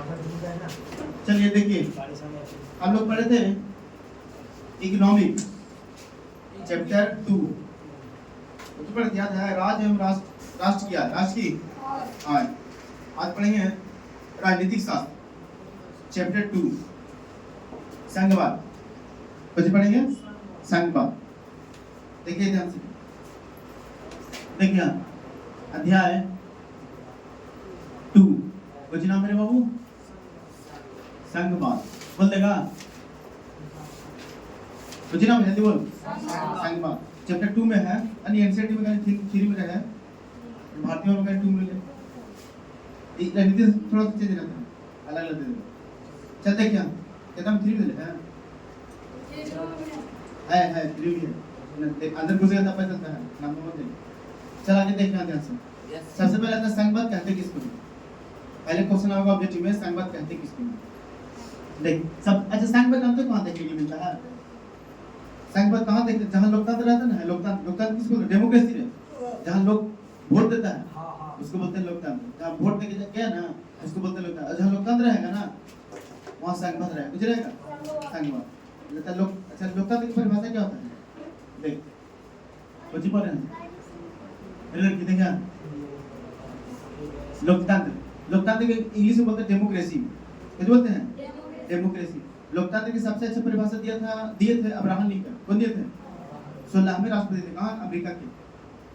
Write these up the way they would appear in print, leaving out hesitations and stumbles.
चलिए देखिए, हम लोग पढ़े थे इकोनॉमिक चैप्टर 2, तो पढ़े याद है राज एवं राष्ट्र क्या राष्ट्र की आज पढ़ेंगे राजनीतिक शास्त्र चैप्टर 2 संघवाद। कुछ पढ़ेंगे संघवाद। देखिए ध्यान से, देखिए अध्याय 2 कुछ नाम मेरे बाबू संघवाद बोल देगा। कुछ नाम जल्दी बोल। संघवाद चैप्टर 2 में है, अन्य एनसीईआरटी में कहीं थ्री में है, भारतीय में कहीं 2 में ले रणनीति थोड़ा सा चेंज रहता है, अलग अलग दे दो। चल देखिए एकदम 3 में है 3 में अंदर घुसेगा तब पता चलता है नाम मत दे। चल आगे देखना ध्यान से। सबसे पहले आता संघवाद कहते किसको, पहले क्वेश्चन होगा ऑब्जेक्टिव में संघवाद कहते किसको। देख सब अच्छा संघवाद नाम तो कहां देखने को मिलता है? संघवाद कहां देखते, जहां लोकतंत्र रहता है ना, लोकतंत्र किसको डेमोक्रेसी है, जहां लोग वोट देता है उसको बोलते हैं लोकतंत्र। जहां वोट देके गया ना उसको बोलते हैं लोकतंत्र। जहां लोकतंत्र रहेगा ना वहां संघवाद रहेगा, कुछ रहेगा संघवाद। लेकिन लोग अच्छा लोकतंत्र की परिभाषा क्या होता है देख कुछ पढ़ रहे हैं लड़की देखा। लोकतंत्र के इंग्लिश में बोलते हैं डेमोक्रेसी, कुछ बोलते हैं डेमोक्रेसी। लोकतंत्र की सबसे अच्छी परिभाषा दिए थे अब्राहम लिंकन। कौन दिए थे? 16वें राष्ट्रपति थे, कहां अमेरिका के।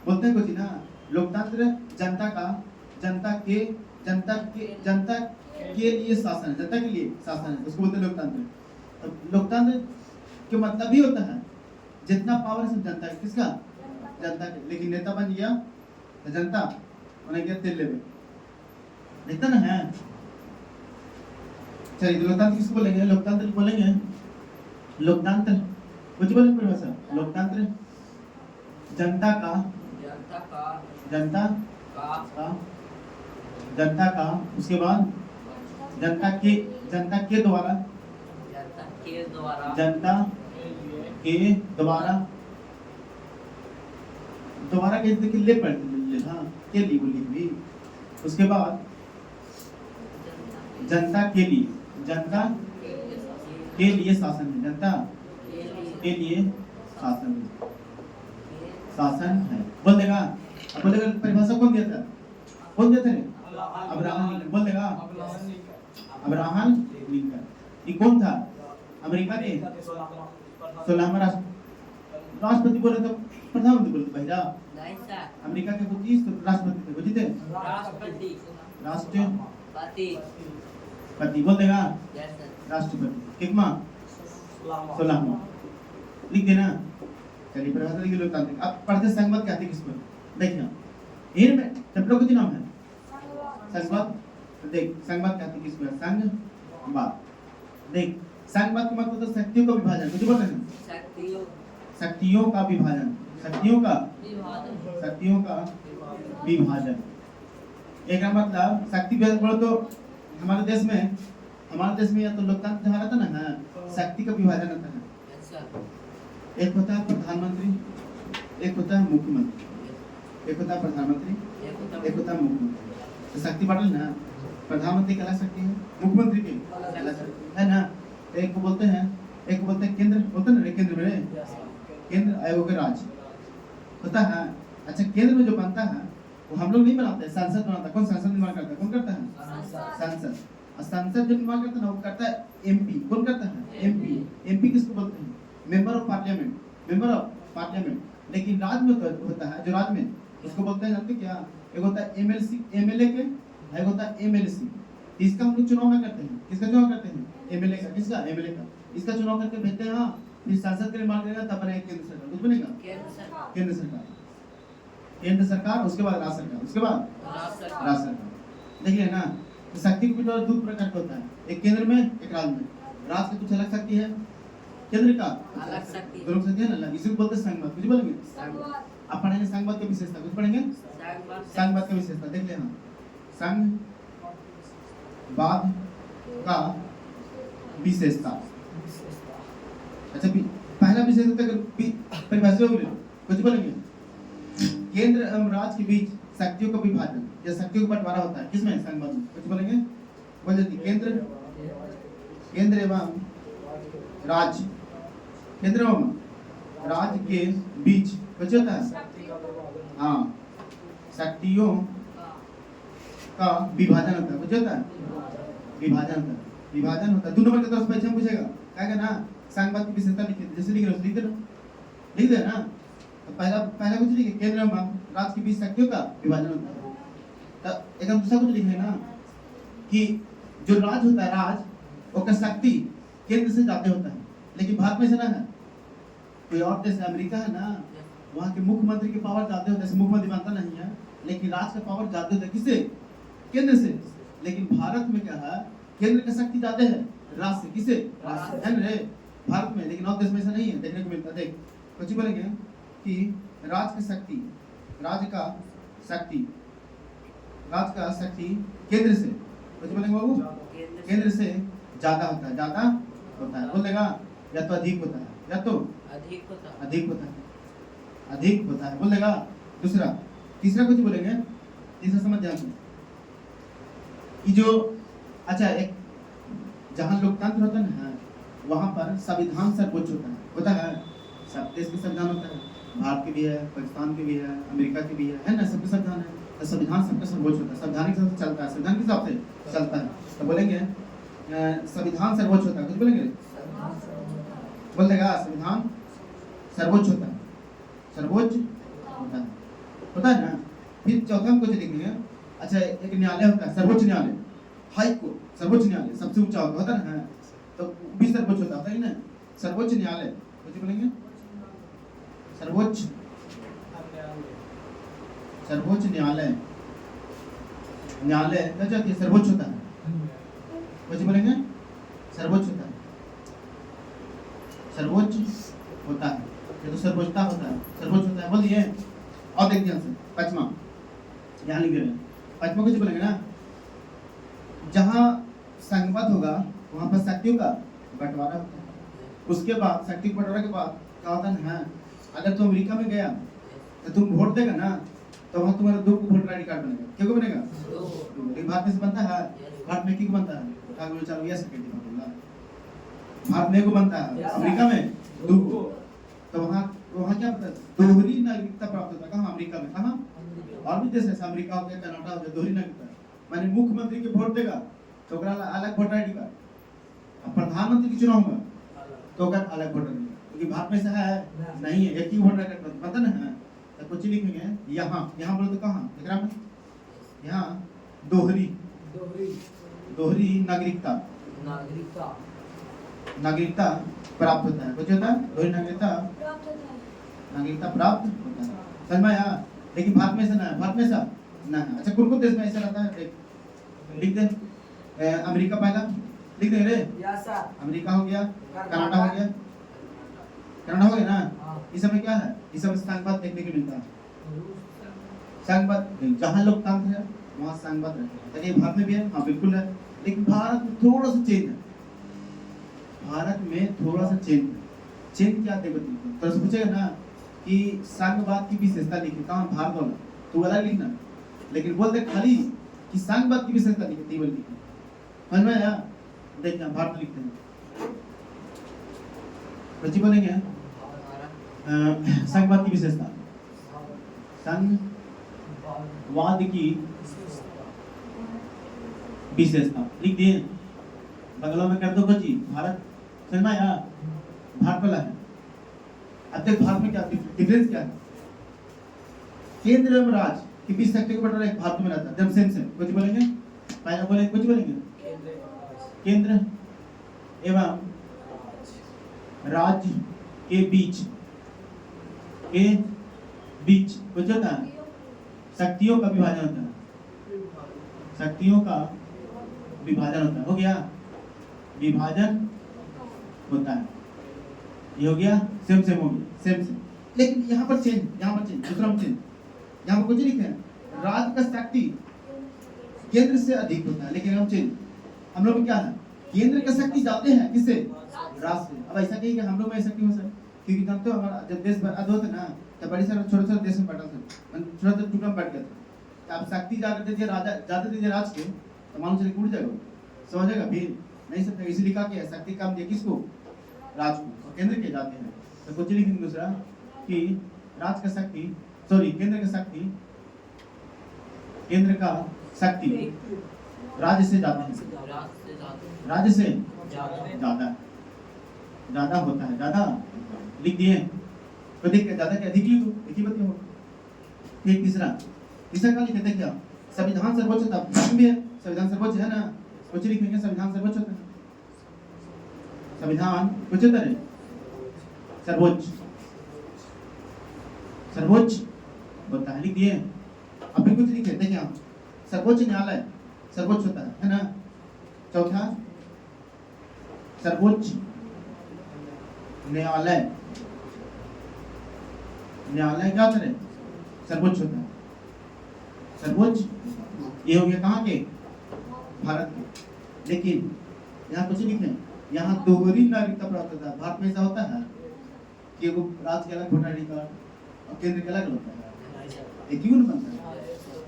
बोलते हैं कुछ ना लोकतंत्र जनता के लिए शासन है, जनता के लिए शासन है, उसको बोलते हैं लोकतंत्र। लोकतंत्र के मतलब ही होता है जितना पावर है जनता के, किसका? जनता के। लेकिन नेता बन गया तो जनता उन्हें गया तेल लेवे, देखता ना है। चलिए लोकतंत्र किसको बोलेंगे? लोकतंत्र बोलेंगे लोकतंत्र कुछ बोलेंगे परिभाषा। लोकतंत्र जनता का उसके बाद जनता के द्वारा दोबारा के ले पड़ते हाँ के लिए बोली भी। उसके बाद जनता के लिए शासन है, जनता के लिए शासन है बोल देगा। अब बोलेगा परिभाषा कौन दिया था? कौन दिया था? Abraham Lincoln. बोल देगा अब्राहम लिंकन। ये कौन था? अमेरिका के 16वां राष्ट्रपति बोले तो प्रधानमंत्री बोलते भैया। अमेरिका के 25 राष्ट्रपति थे, बुझते राष्ट्रपति बोल देगा राष्ट्रपति। कितना 16वां लिख देना। चलिए परिभाषा लिख लो। अब पढ़ते संघवाद कहते किसको देखना। इनमें चैप्टर कुछ नाम है संघवाद। देख संघवाद कहते किसको है? संघवाद। देख संघवाद का मतलब शक्तियों का विभाजन। कुछ बोल रहे हैं शक्तियों का विभाजन। एक मतलब शक्ति बोलो तो हमारे देश में या तो लोकतंत्र जहाँ रहता ना है शक्ति का विभाजन रहता है। एक होता है प्रधानमंत्री, एक होता है मुख्यमंत्री। एक होता है प्रधानमंत्री, एक होता है मुख्यमंत्री। तो शक्ति बांटल ना, प्रधानमंत्री कहला सकती है, मुख्यमंत्री भी कहला सकती है ना। एक को बोलते हैं केंद्र, बोलते हैं ना केंद्र में केंद्र आयोग राज्य होता है। अच्छा केंद्र में जो बनता है वो हम लोग नहीं बनाते, संसद बनाता है। कौन संसद निर्माण करता है? कौन करता है? संसद। और संसद जो निर्माण करता है ना वो करता है एमपी। कौन करता है? एमपी किसको बोलते हैं? Member of parliament. लेकिन राज्य में होता है जो राज्य में उसको बोलते हैं जानते क्या? एक होता है एमएलए के, एक होता है एमएलसी। इसका हम लोग चुनाव करते हैं। किसका चुनाव करते हैं? एमएलए का। किसका? एमएलए का। इसका चुनाव करके भेजते हैं हाँ, फिर संसद के निर्माण करेगा तब बनेगा केंद्र सरकार। कुछ बनेगा केंद्र सरकार। उसके बाद राज्य सरकार, उसके बाद राज्य सरकार। देखिए ना तो शक्ति को दो प्रकार का होता है, एक केंद्र में एक राज्य में। राज्य की कुछ अलग शक्ति है, केंद्र का अलग शक्ति, दोनों शक्ति है ना। इसी को बोलते हैं संघवाद। कुछ बोलेंगे आप पढ़ेंगे संघवाद की विशेषता। कुछ पढ़ेंगे संघवाद की विशेषता। देख लेना संघवाद का विशेषता। अच्छा पहला विशेषता परिभाषा हो गई। कुछ बोलेंगे केंद्र एवं राज्य के बीच शक्तियों का विभाजन या शक्तियों का बंटवारा होता है। किसमें? संघवाद में। कुछ बोलेंगे बोल देती केंद्र, केंद्र एवं राज्य, केंद्र एवं राज्य के बीच कुछ होता है, हाँ शक्तियों का विभाजन होता है, कुछ होता है विभाजन होता है, विभाजन होता है। 2 नंबर की तरफ से पूछेगा क्या कहना संघवाद की विशेषता लिखिए, जैसे लिख दे ना। तो पहला कुछ लिखे केंद्र एवं राज्य के बीच शक्तियों का विभाजन होता है। तो एकदम दूसरा कुछ लिखे ना कि जो राज होता है, राज और शक्ति केंद्र से जाते होता है, लेकिन भारत में से ना है। कोई और देश अमेरिका है ना, वहाँ के मुख्यमंत्री की पावर जाते होते हैं, मुख्यमंत्री बनता नहीं है, लेकिन राज का पावर जाते होते हैं किससे, केंद्र से। लेकिन भारत में क्या है, केंद्र का शक्ति जाते हैं राज्य से, किसे, है रे भारत में। लेकिन और देश में ऐसा नहीं है, देखने को मिलता है। देख कुछ बोलेंगे कि राज्य का शक्ति, राज्य का शक्ति केंद्र से, कुछ बोलेंगे बाबू, केंद्र से ज्यादा होता है, ज्यादा होता है। बोलेगा या तो अधिक होता है, या तो अधिक होता है बोलेगा। दूसरा, तीसरा कुछ बोलेंगे, तीसरा समझ जाएंगे कि जो अच्छा एक जहाँ लोकतंत्र होता है ना, वहाँ पर संविधान सर्वोच्च होता है। सब देश के संविधान होता है, भारत के भी है, पाकिस्तान के भी है, अमेरिका के भी है ना, सबके संविधान है। तो संविधान सबका सर्वोच्च होता है, संविधान के हिसाब से चलता है, संविधान के हिसाब से चलता है। तो बोलेंगे संविधान सर्वोच्च होता है, कुछ बोलेंगे, बोल देगा संविधान सर्वोच्च होता है, सर्वोच्च होता है ना। फिर चौथा में कुछ लिखेंगे, अच्छा एक न्यायालय होता है, सर्वोच्च न्यायालय, हाई कोर्ट, सर्वोच्च न्यायालय सबसे ऊंचा होता है ना, तो भी सर्वोच्च होता है ना, सर्वोच्च न्यायालय। कुछ बोलेंगे सर्वोच्च न्यायालय, न्यायालय क्या चाहती है, सर्वोच्च होता है। कुछ बोलेंगे सर्वोच्च होता है, सर्वोच्च होता है, ये तो सर्वोच्चता होता है, सर्वोच्च होता है बोल दिए। और देख ध्यान से पांचवा यहाँ लिख रहे हैं, पांचवा कुछ बोलेंगे ना, जहाँ संघवाद होगा वहाँ पर शक्तियों का बंटवारा होता है। उसके बाद शक्ति बंटवारा के बाद क्या होता है, अगर तुम अमेरिका में गया तो तुम वोट देगा ना, तो वहाँ तुम्हारा 2 को वोटर आई डी कार्ड बनेगा, क्या बनेगा, 2। भारत में से बनता है, भारत में किक बनता है, चलो यह सेकंड बोला, भारत में को बनता है, अमेरिका में 2 को। तो वहाँ क्या पता, दोहरी नागरिकता प्राप्त होता है। कहाँ, अमेरिका में, कहाँ और भी देश है, अमेरिका हो गया, कनाडा हो गया, दोहरी नागरिकता। माने मुख्यमंत्री के वोट देगा तो अलग वोटर आईडी कार्ड, प्रधानमंत्री के चुनाव होगा तो अलग वोटर आईडी, क्योंकि भारत में ऐसा है नहीं है, एक ही वोटर आईडी कार्ड पता ना है। तो कुछ लिखेंगे यहाँ बोलो तो कहाँ, एकरा में यहाँ दोहरी नागरिकता प्राप्त होता है। कुछ होता है दोहरी नागरिकता प्राप्त होता है, समझ में आया। लेकिन भारत में ऐसा ना है, भारत में ऐसा ना है। अच्छा कौन देश में ऐसा रहता है, लिख दे, अमेरिका पहला लिख दे रे, अमेरिका हो गया, कनाडा हो गया, ना। इस समय क्या है, इस समय संघवाद देखने को मिलता है। संघवाद जहाँ लोकतंत्र है वहाँ संघवाद रहता है। ये भारत में भी है, हाँ बिल्कुल है, लेकिन भारत में थोड़ा सा चेंज है, भारत में थोड़ा सा चेंज है। चेंज क्या देखो, तो पूछेगा ना कि संघवाद की विशेषता लिखी, कहाँ भारत वाला तो अलग लिखना, लेकिन बोलते खाली कि संघवाद की विशेषता लिखी, टेबल लिखी, समझ में आया। देखना भारत लिखते हैं, बच्चे बोलेंगे संघवाद की विशेषता, संघवाद की विशेषता लिख दिए, बगलों में कर दो बच्ची, भारत, समझ में आया, भारत वाला है। अब देख भारत में क्या डिफरेंस क्या है, केंद्र एवं राज्य के बीच शक्ति को बंटवारा एक भारत में रहता है, जब सेम कुछ बोलेंगे, पहला बोले कुछ बोलेंगे, केंद्र एवं राज्य के बीच कुछ होता है, शक्तियों का विभाजन होता है, शक्तियों का विभाजन होता है, हो गया, विभाजन होता है, ये हो गया, सेम हो गया, सेम। लेकिन यहाँ पर चेंज, दूसरा में चेंज, यहाँ पर कुछ लिखे हैं, राज्य का शक्ति केंद्र से अधिक होता है, लेकिन हम चेंज, हम लोग में क्या है, केंद्र का शक्ति जाते हैं किससे, राज्य से। अब ऐसा कहीं हम लोग में ऐसा क्यों हो सर, क्योंकि जानते हो हमारा जब देश आजाद होता ना, तब बड़ी सारे छोटे देश में बटा था, छोटा टुकड़ा में बैठ गया था। अब शक्ति जाते थे राज के, तो मालूम चले उड़ जाएगा, समझेगा फिर नहीं सकता, इसलिए कहा कि शक्ति काम दिया किसको, राज को, और केंद्र के जाते हैं। तो कुछ लिखेंगे दूसरा कि राज का शक्ति, सॉरी केंद्र का शक्ति, केंद्र का शक्ति राज्य से जाते हैं, राज्य से ज्यादा ज्यादा होता है, ज्यादा लिख दिए। तो देख ज्यादा क्या अधिक लिखो, एक ही बात होगा। फिर तीसरा का लिखते क्या, संविधान सर्वोच्च था, भी है संविधान सर्वोच्च है ना, कुछ लिखेंगे संविधान सर्वोच्च होता है, संविधान उच्चतर है, सर्वोच्च सर्वोच्च होता है, लिख दिए। अब भी कुछ लिखे देखिए, सर्वोच्च न्यायालय सर्वोच्च होता है ना। चौथा सर्वोच्च न्यायालय, न्यायालय क्या होता है, सर्वोच्च होता है, सर्वोच्च ये हो गया कहाँ के, भारत के। लेकिन यहाँ कुछ लिखे, यहाँ दोहरी नागरिकता प्राप्त होता है। भारत में ऐसा होता है कि वो राज्य के अलग वोटर आई कार्ड और केंद्र के अलग होता है, एक ही बनता है।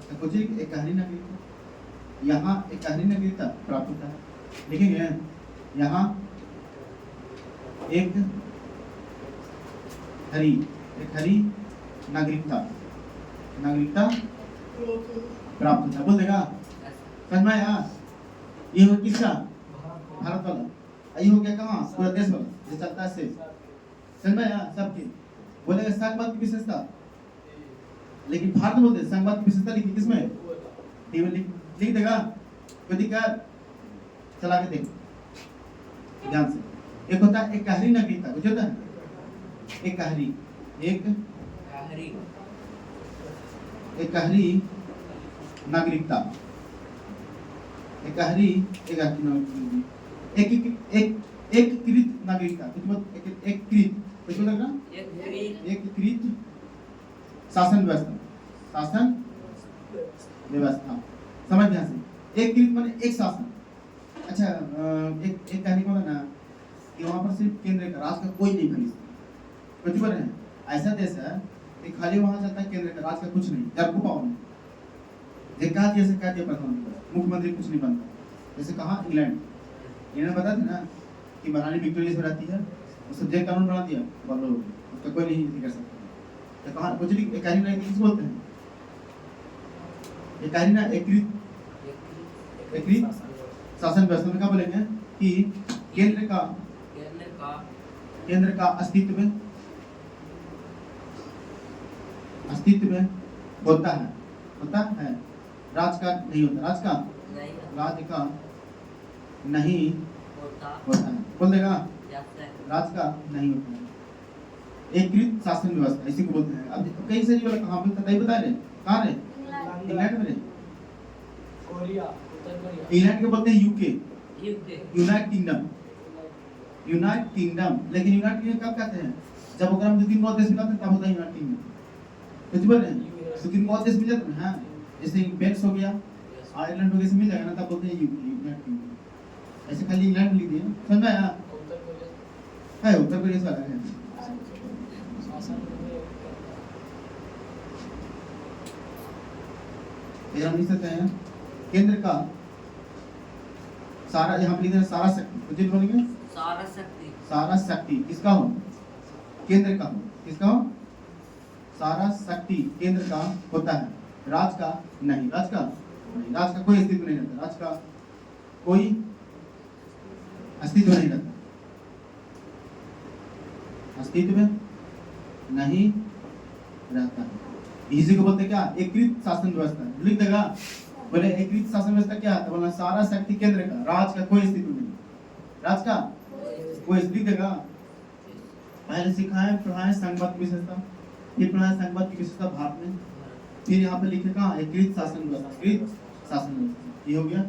तो कुछ एक कहानी नागरिकता, यहाँ एक कहानी नागरिकता प्राप्त होता है। लिखेंगे यहाँ एक हरी नागरिकता प्राप्त होता है, बोल देगा समझ में आया। ये हो किसका, भारत वाला, ये हो गया कहाँ, पूरा देश वाला, जो चलता है से समझ में आया सबके। बोलेगा संघवाद की विशेषता, लेकिन भारत बोलते संघवाद की विशेषता लिखी किसमें, लिख देगा, कोई दिक्कत, चला के देख ध्यान से। एक होता है एक कहरी नागरिकता, कुछ होता है एक कहरी नागरिकता, एकीकृत नागरिकता, एकीकृत शासन व्यवस्था, समझ ध्यान से। एकीकृत माने एक शासन। अच्छा एक कहने को ना कि वहां पर सिर्फ केंद्र का, राज का कोई नहीं खरीद सकता, प्रतिबद्ध है। ऐसा देश है कि खाली वहां चलता है केंद्र का, राज का कुछ नहीं, जब को पाओ जे कहा दिया से कहा दिया प्रधानमंत्री, मुख्यमंत्री कुछ नहीं बनता। जैसे कहा इंग्लैंड बता थे ना कि महारानी विक्टोरिया से रहती है, उसने जे कानून बना दिया, बोलो उसका कोई नहीं कर सकता। तो कहा कुछ एक कहनी ना किस बोलते हैं, एक कहनी ना एकीकृत शासन व्यवस्था में क्या बोलेंगे कि केंद्र का अस्तित्व होता है, राज का नहीं होता, राज का नहीं होता है, बोल देगा राज का नहीं होता है। एकीकृत शासन व्यवस्था इसी को बोलते हैं। अब कई सारी वाला कहाँ मिलता है बता रहे, कहाँ रहे, इंग्लैंड में, इंग्लैंड के बोलते हैं यूके, यूनाइटेड किंगडम। लेकिन यूनाइटेड किंगडम कब कहते हैं, जब अगर हम 2-3 बहुत देश मिलाते हैं तब होता है यूनाइटेड किंगडम, बराबर है। 2-3 बहुत देश मिल जाते हैं, हाँ जैसे वेल्स हो गया, आयरलैंड हो गया, मिल जाएगा ना, तब बोलते हैं यूनाइटेड किंगडम। ऐसे खाली इंग्लैंड लिख दिए, समझ में आया है, उत्तर प्रदेश वाला है। हम लिख सकते हैं केंद्र का सारा, यहाँ पे लिख देना सारा शक्ति, कुछ बोलेंगे सारा शक्ति किसका हो, केंद्र का हो, किसका हो, सारा शक्ति केंद्र का होता है, राज का नहीं, राज का कोई अस्तित्व नहीं रहता, राज का कोई अस्तित्व नहीं रहता, अस्तित्व नहीं रहता है। इसी को बोलते क्या, एकीकृत शासन व्यवस्था। लिख देगा, बोले एकीकृत शासन व्यवस्था क्या है, तो बोला सारा शक्ति केंद्र का, राज का कोई अस्तित्व नहीं, राज का कोई अस्तित्व देगा। पहले सिखाए पढ़ाए संघवाद की विशेषता, फिर पढ़ाए संघवाद की विशेषता भारत में, फिर यहाँ पे लिखे कहाँ, एकीकृत शासन व्यवस्था, एकीकृत शासन व्यवस्था, ये हो गया।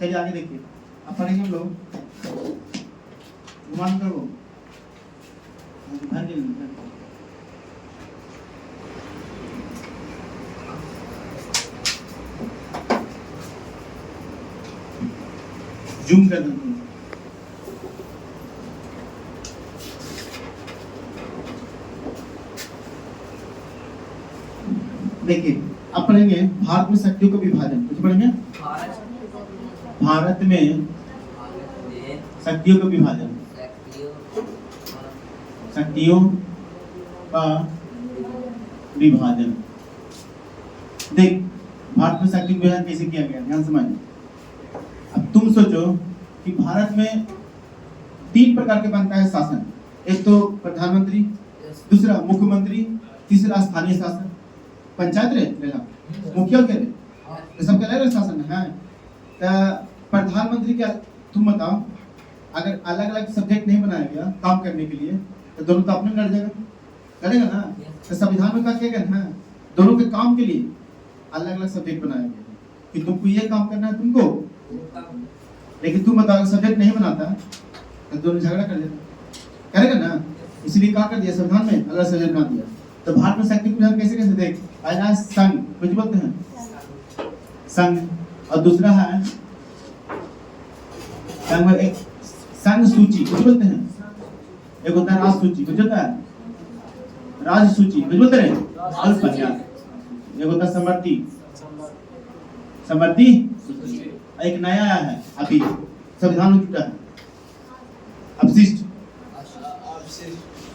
चलिए आगे देखिए, अब पढ़ेंगे हम लोग घुमान करो जूम कर दें। देखिए अब पढ़ेंगे भारत में शक्तियों का विभाजन, कुछ पढ़ेंगे भारत में शक्तियों का विभाजन। शक्तियों का विभाजन। देख, भारत में शक्ति विभाजन कैसे किया गया, ध्यान समझिए। अब तुम सोचो कि भारत में 3 प्रकार के बनता है शासन। एक तो प्रधानमंत्री, दूसरा मुख्यमंत्री, तीसरा स्थानीय शासन। पंचायत रहेगा, मुखिया के रहे, तो सबका अलग शासन है। तो प्रधानमंत्री क्या, तुम बताओ, अगर अलग अलग सब्जेक्ट नहीं बनाया गया काम करने के लिए तो दोनों तो अपने लड़ जाएगा, करेगा ना। तो संविधान में क्या किया गया है, दोनों के काम के लिए अलग अलग सब्जेक्ट बनाया गया कि तुमको ये काम करना है तुमको, लेकिन तुम बताओ सब्जेक्ट नहीं बनाता तो दोनों झगड़ा कर देता, करेगा ना। इसलिए क्या कर दिया, संविधान में अलग सब्जेक्ट बना दिया। तो भारत में शक्ति विभाजन कैसे कैसे देख, आज संघ कुछ बोलते हैं, संघ, और दूसरा है संघ, एक संघ सूची कुछ बोलते हैं, एक होता है राज सूची कुछ होता है, राज सूची कुछ बोलते हैं, अल्पसंख्यक, एक होता है समवर्ती, समवर्ती, एक नया आया है अभी संविधान में जुटा है, अपशिष्ट,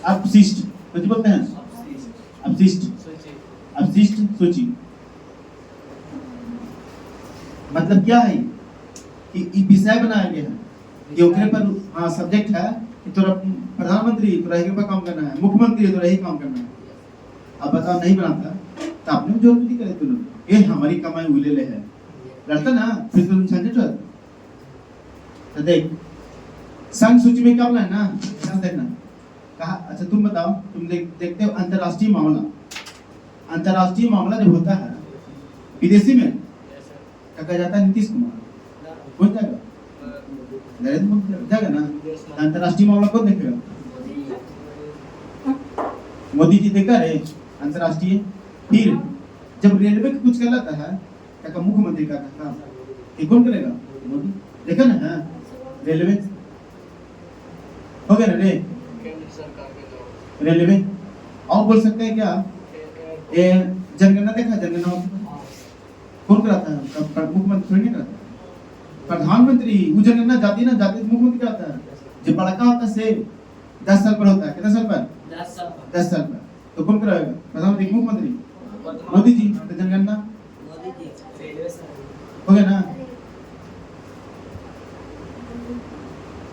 अपशिष्ट कुछ बोलते हैं, अपशिष्ट, अपशिष्ट सूची। मतलब क्या है कि विषय बनाया गया है कि ओकरे पर, हाँ सब्जेक्ट है कि तोरा प्रधानमंत्री तोरा यही पर काम करना है, मुख्यमंत्री तोरा यही काम करना है। अब बताओ नहीं बनाता तो आपने भी जोर नहीं करे, तुम लोग ये हमारी कमाई उले ले है, लड़ता ना फिर तुम झंझट हो। तो देख, संघ सूची में क्या बना है ना, ध्यान देखना कहा। अच्छा तुम बताओ, तुम देखते हो अंतरराष्ट्रीय मामला, अंतरराष्ट्रीय मामला जब होता है विदेशी में क्या कहा जाता है, नीतीश कुमार हो जाएगा, नरेंद्र मोदी जाएगा ना। अंतरराष्ट्रीय मामला कौन देखेगा, मोदी जी देखा रहे अंतरराष्ट्रीय। फिर जब रेलवे का कुछ कहलाता है क्या मुख्यमंत्री का काम, ये कौन करेगा, मोदी। देखा ना रेलवे हो गया ना रे, रेलवे। और बोल सकते हैं क्या, ये जनगणना देखा, जनगणना कौन कराता है, मुख्यमंत्री थोड़ी नहीं कराता, प्रधानमंत्री। वो जनगणना जाती ना, जाती मुख्यमंत्री कराता है। जब बड़का होता है 10 साल पर होता है, कितना साल पर, 10 साल पर, तो कौन कराएगा, प्रधानमंत्री, मुख्यमंत्री, मोदी जी। तो जनगणना हो गया ना,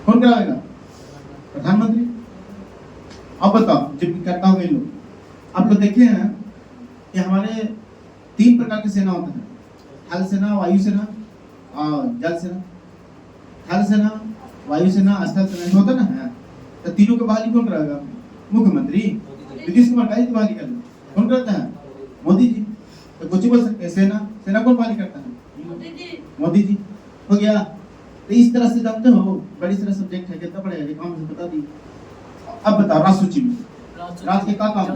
कौन कराएगा, प्रधानमंत्री। अब बताओ जब करता होगा ये लोग, आप लोग देखे हैं कि हमारे 3 प्रकार की सेना होता है, थल सेना, वायु सेना और जल सेना। थल सेना, वायु सेना, स्थल सेना होता ना है। तो तीनों की बहाली कौन कराएगा, मुख्यमंत्री। नीतीश कुमार का बहाली कर, कौन करता है, मोदी जी। तो कुछ बोल सकते हैं सेना, सेना कौन बहाली करता है, मोदी जी। हो गया। तो इस तरह से जानते हो, बड़ी सारा सब्जेक्ट है, कितना पड़ेगा काम से बता दी। अब बताओ राज सूची में राज के क्या काम,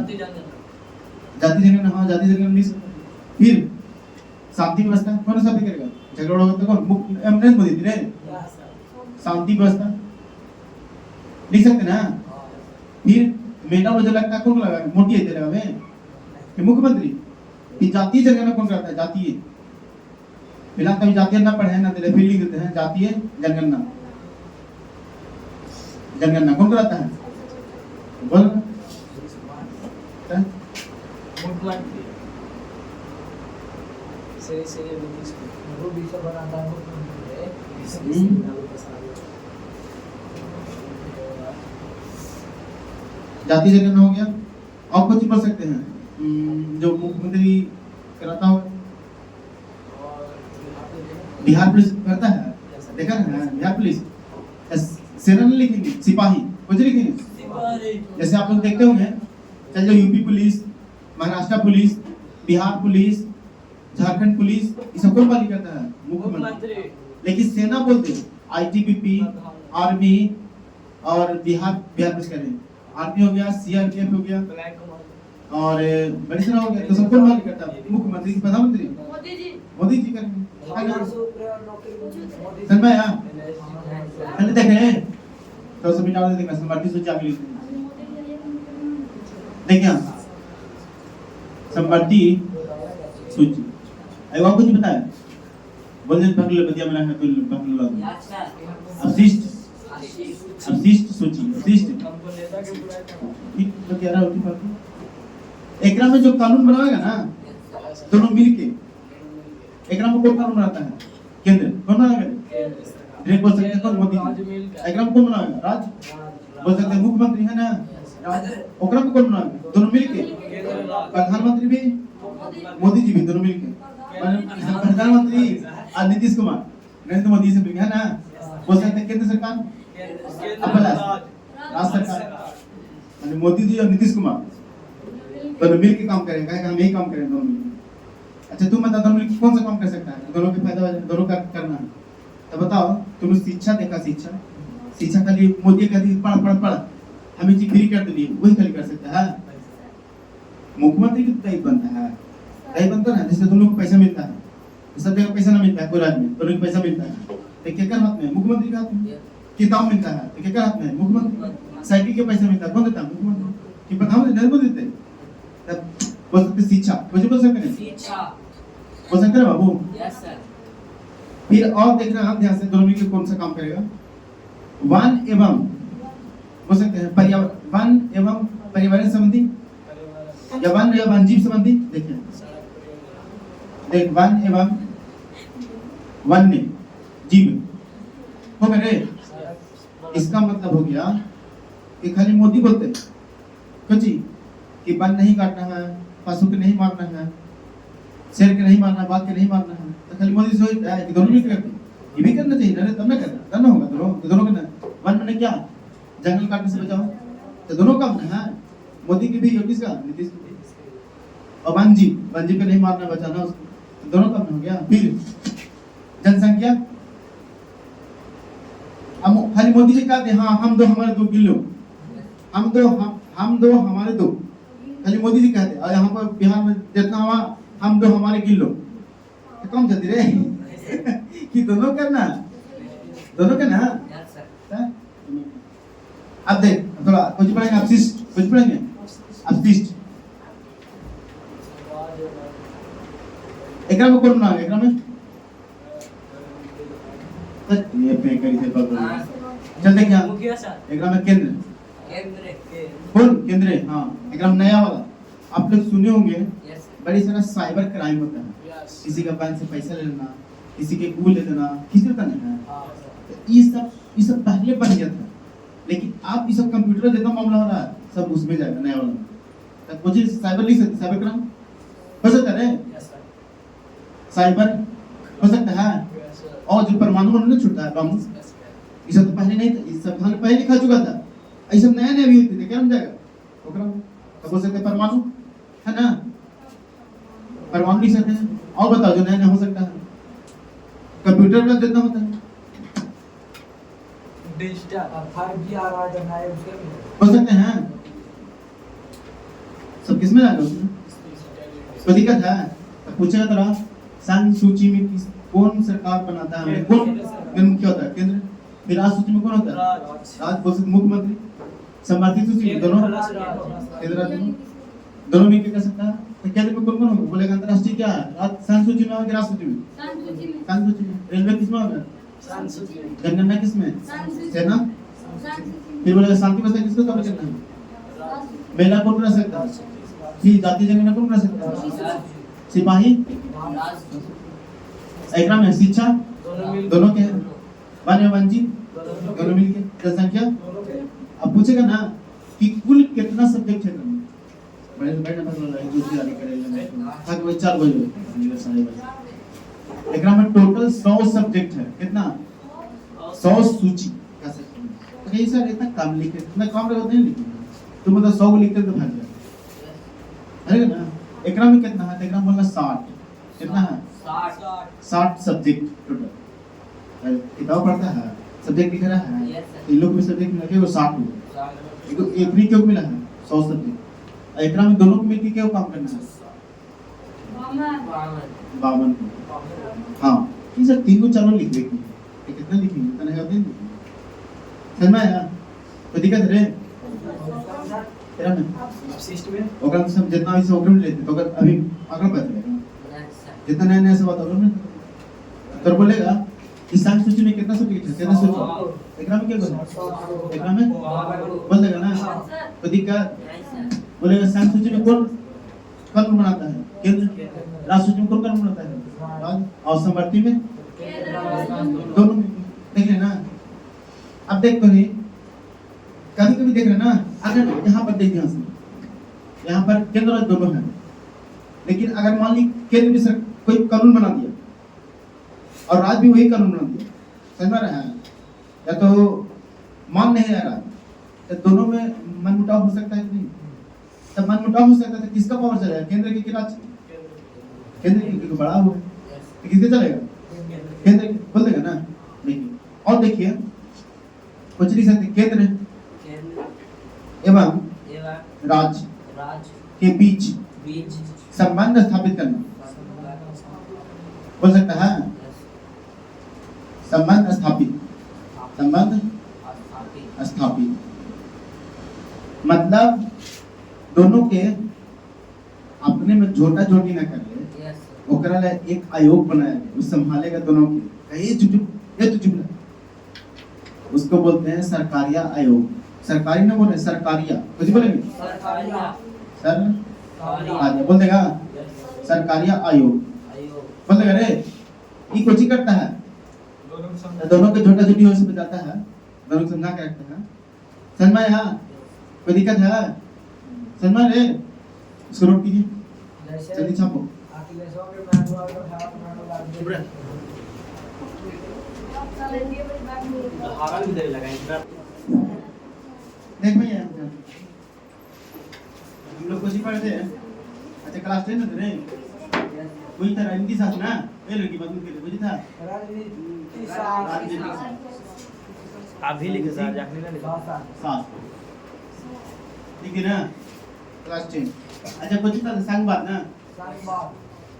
जाति जनगणना, हाँ जाति जनगणना। फिर शांति व्यवस्था कौन सा करेगा, झगड़ा होगा तो कौन, नरेंद्र मोदी रे। शांति व्यवस्था लिख सकते ना। फिर मेटा मुझे लगता है कौन लगा, मोदी है तेरा में कि मुख्यमंत्री। फिर जातीय जनगणना कौन करता है, जातीय। बिना कभी जातीय ना पढ़े ना तेरे, फिर लिख देते हैं जातीय जनगणना। जनगणना कौन कराता है, बोल मुख्यमंत्री से नीतीश को वो बीच बनाता है, जाति जनगणना हो गया। और कुछ बोल सकते हैं जो मुख्यमंत्री कराता हो, बिहार पुलिस करता है, देखा ना बिहार पुलिस। सेना नहीं लिखेंगे, सिपाही कुछ लिखेंगे। जैसे आप लोग देखते होंगे, चल जो UP police, Maharashtra police, Bihar police, Jharkhand police, ये सब कौन पाली करता है, मुख्यमंत्री। लेकिन सेना बोलते हैं आईटीबीपी, आर्मी और बिहार पुलिस कह रहे हैं। आर्मी हो गया, सीआरपीएफ हो गया और बड़ी सेना हो गया। तो सब कौन पाली करता है, मुख्यमंत्री, प्रधानमंत्री, मोदी जी करेंगे। समझ में आया, पहले देखे तो सब मिटा देंगे, समवर्ती सूची आगे लिखते हैं। देखिए समवर्ती सूची, अरे कुछ बताया बोल दे पकड़ ले बदिया मेरा है तो पकड़ लो Yes, sir. अवशिष्ट Assist. अवशिष्ट सूची अवशिष्ट हमको नेता के बुलाया था ठीक बतिया रहा होती बात एकरा में जो कानून बनाएगा ना Yes, sir. दोनों मिलके एकरा में कौन कानून बनाता है केंद्र कौन बनाएगा डायरेक्ट बोल सकते हैं कौन मोदी एकरा में कौन बनाएगा राज बोल सकते हैं मुख्यमंत्री है ना राज ओकरा में कौन बनाएगा दोनों मिलके प्रधानमंत्री भी मोदी जी भी दोनों मिलके प्रधानमंत्री और नीतीश कुमार नरेंद्र मोदी से मिलके है ना बोल सकते हैं केंद्र सरकार अपना राज्य सरकार यानी मोदी जी और नीतीश कुमार दोनों मिलके काम करेंगे कि हम यही काम करेंगे दोनों मिलके अच्छा तुम बता दोनों मिलके कौन सा काम कर सकता है दोनों के फायदा दोनों का करना है तो बताओ तुमने शिक्षा देखा शिक्षा शिक्षा खाली मोदी कहती पढ़ हमें जी फ्री कर दिए वही खाली कर सकता है मुख्यमंत्री की दायित्व बनता है दायित्व बनता है जिससे दोनों को पैसा मिलता है सब जगह पैसा ना मिलता है कोई राज्य में दोनों को पैसा मिलता है तो क्या कर हाथ में मुख्यमंत्री के हाथ में किताब मिलता है तो क्या कर हाथ में मुख्यमंत्री साइकिल के पैसा मिलता है कौन देता है मुख्यमंत्री कि प्रधानमंत्री नरेंद्र मोदी देते तब बोल सकते शिक्षा कुछ बोल सकते हैं शिक्षा. बोल सकते हैं बाबू Yes, sir. फिर और देखना आप ध्यान से दोनों मिलकर कौन सा काम करेगा वन एवं हो सकते हैं पर्यावरण वन एवं पर्यावरण संबंधी या वन एवं जीव संबंधी देखिए देख वन एवं वन्य जीव हो गए इसका मतलब हो गया कि खाली मोदी बोलते कुछ ही कि वन नहीं काटना है पशु के नहीं मारना है शेर के नहीं मारना बाघ के नहीं मारना है तो खाली मोदी से होता है कि दोनों मिलकर करते ये भी करना चाहिए ना तब ना करना तब ना होगा दोनों करना वन मैंने क्या जंगल काटने से बचाओ तो दोनों काम ना है मोदी की भी योगी का नीतीश की और वन जीव को नहीं मारना बचाना उसको तो दोनों काम हो गया फिर जनसंख्या हम खाली मोदी जी कहते हाँ हम दो हमारे 2 किलो हम दो हमारे 2 खाली मोदी जी कहते और यहाँ पर बिहार में जितना हुआ हम 2 हमारे किलो तो कौन चलती रे कि दोनों करना Yes, sir. अब देख थोड़ा कुछ पढ़ेंगे अपशिष्ट एकरा में कौन बना एकरा में ये पे करी थे पकड़ चल देख यहाँ मुखिया साहब एकरा में केंद्र केंद्र. कौन केंद्र हाँ एकरा में नया वाला आप लोग सुने होंगे Yes, sir. बड़ी सारा साइबर क्राइम होता है यस किसी का बैंक से पैसा ले लेना किसी के गूगल ले लेना किसी का नहीं है हां तो ये सब पहले बन गया था लेकिन आप ये सब कंप्यूटर में जितना मामला हो रहा है सब उसमें जाएगा नया वाला में तो मुझे साइबर लिख सकते साइबर क्राइम हो सकता है यस सर साइबर हो सकता है यस सर और जो परमाणु बम नहीं छूटता है बम ये सब तो पहले नहीं था ये सब पहले लिखा चुका था ये सब नया भी होते थे क्या हम जाएगा ओकरा तो बोल सकते हैं परमाणु है ना परमाणु लिख सकते हैं और बताओ जो नया हो सकता है कंप्यूटर में जितना होता है डिजिटल 5G आ रहा है नया उसके में हो सकते हैं सब किसमें जाएगा उसमें कोई दिक्कत है तो पूछेगा तो रहा संघ सूची में कौन सरकार बनाता है कौन मुख्य होता है केंद्र फिर राज्य सूची में कौन होता है राज्य बोल सकते मुख्यमंत्री संबंधित सूची में दोनों केंद्र राज्य में दोनों मिलकर कर सकता है तो केंद्र में कौन कौन होगा बोलेगा अंतरराष्ट्रीय क्या है संघ सूची में होगा राज्य सूची में संघ सूची में रेलवे किसमें होगा जनगणना किसमें सेना फिर बोलेगा शांति व्यवस्था किसको कवर करना है महिला कौन रह सकता है फिर जातीय जनगणना कौन रह सकता है सिपाही एकरा में शिक्षा दोनों के वन एवं जीव दोनों मिलके जनसंख्या अब पूछेगा ना कि कुल कितना सब्जेक्ट है बड़े बड़े नंबर वाला है जो तैयारी करेगा तक वो 4 बजे साढ़े बजे एकरा में टोटल 100 सब्जेक्ट है कितना 100 सूची कह सकते हैं तो ये सर इतना कम लिखे इतना कम होते नहीं लिखे तुम मतलब 100 को लिखते तो भाग जाए अरे ना एकरा में कितना है एकरा में बोलना 60 कितना है 60 सब्जेक्ट टोटल किताब पढ़ता है सब्जेक्ट लिख रहा है Yes, sir. इन लोग में सब्जेक्ट मिला के वो 60 हुआ एक एक भी क्यों मिला है 100 सब्जेक्ट एकरा में दोनों को मिलके क्या काम करना है 52 हाँ ये सब 3 को चारों लिख देंगे ये कितना लिखेंगे इतना है दिन समझ में आया तो दिक्कत रे तेरा में अपशिष्ट में ओकरा सब जितना भी से ओकरा में लेते तो अगर अभी आगे पता चलेगा जितना नया नया सब आता है तो बोलेगा इस सांख्य सूची में कितना सूची है? कितना सूची? एकरा में क्या बोले? एकरा में बोल देगा ना? तो दिक्कत बोलेगा सांख्य सूची में कौन कर्म बनाता है? केंद्र। राज सूची में कौन कर्म बनाता है? राज। और समवर्ती में दोनों में देख रहे ना? अब देख कभी कभी देख रहे ना, अगर यहाँ पर देख ध्यान से, यहाँ पर केंद्र और दोनों है, लेकिन अगर मान ली केंद्र भी कोई कानून बना दिया और राज्य भी वही कानून बना दिया, समझ में रहा है? या तो मान नहीं रहा, तो दोनों में मनमुटाव हो सकता है कि नहीं? तब मनमुटाव हो सकता है तो किसका पावर चलेगा? केंद्र की राज्य? केंद्र की बड़ा हुआ है तो किसके चलेगा? केंद्र बोल देगा ना? देखिए और देखिए कुछ लिख सकते केंद्र एवं राज्य के बीच संबंध स्थापित करना। बोल सकता है संबंध स्थापित मतलब दोनों के अपने में झोटा झोटी ना कर ले, ओकरा ले एक आयोग बनाया है, वो संभालेगा दोनों के। ये चुप रह। उसको बोलते हैं सरकारिया आयोग। सरकारी ना बोले सरकारिया, कुछ बोलेंगे सर आगे बोल देगा सरकारिया आयोग बोल देगा रे। ये कुछ ही करता है, दोनों के झोटा झोटी हो से बचाता है, दोनों को समझा के रखता है। समझ में यहाँ कोई दिक्कत है? समझ में रे? इसको रोक कीजिए, जल्दी छापो। देख भैया हम लोग कुछ ही पढ़ते हैं। अच्छा क्लास 10 में रे वही था राजनीति शास्त्र ना, ये लड़की बात के लिए वही था अभी लिखे सर, जाखनी ना लिखा शास्त्र, ठीक है ना? क्लास 10। अच्छा कुछ था संघवाद ना?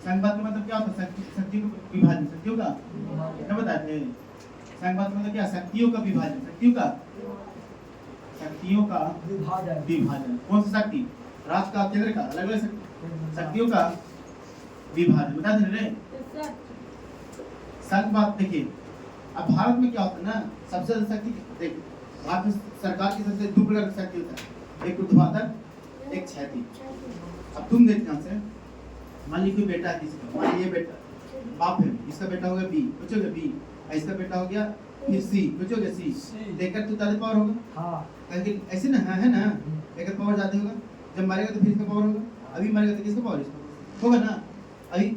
संघवाद का मतलब क्या होता है? शक्तियों का विभाजन, शक्तियों का क्या बताते हैं? संघवाद का मतलब क्या? शक्तियों का विभाजन, शक्तियों का विभाजन। कौन सी शक्ति? राष्ट्र का, केंद्र का, अलग अलग शक्तियों का विभाजन बता दे रहे। संघवाद देखिए अब भारत में क्या होता है ना, सबसे ज्यादा शक्ति देख भारत में सरकार की सबसे दो प्रकार की शक्ति होता है, एक ऊर्ध्वाधर, एक क्षैतिज। अब तुम देख ध्यान से, मान ली कोई बेटा है किसी, मान ली ये बेटा बाप है, इसका बेटा हो गया बी, कुछ हो गया बी, इसका बेटा हो गया फिर सी, कुछ हो गया सी, देखकर तो ज्यादा पावर होगा। हाँ लेकिन ऐसे ना है ना, एक पावर ज्यादा होगा, जब मारेगा तो फिर इसका पावर होगा, अभी मारेगा तो किसका पावर इसका होगा ना। अभी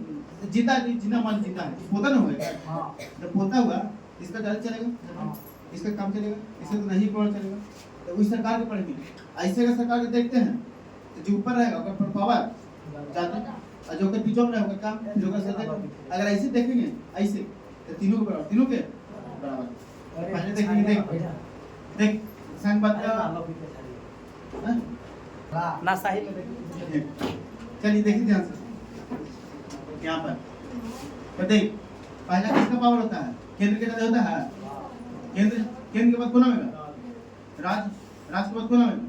जिंदा जिंदा मान जिंदा है, पोता ना होगा। हाँ जब पोता हुआ इसका ज्यादा चलेगा, इसका कम चलेगा, इसका तो नहीं पावर चलेगा, तो उस सरकार के पढ़ेंगे। ऐसे का सरकार के देखते हैं तो जो ऊपर रहेगा उसका पावर ज्यादा, और जो के पीछे में रहेगा काम जो का ज्यादा। अगर ऐसे देखेंगे ऐसे तो तीनों के बराबर, तीनों के बराबर। पहले देखेंगे, देख संघवाद का ना सही में देखिए। चलिए देखिए ध्यान से यहाँ पर तो देख पहला किसका पावर होता है? केंद्र के ज्यादा होता है। केंद्र के बाद कौन आएगा? राज्य के बाद कौन आएगा?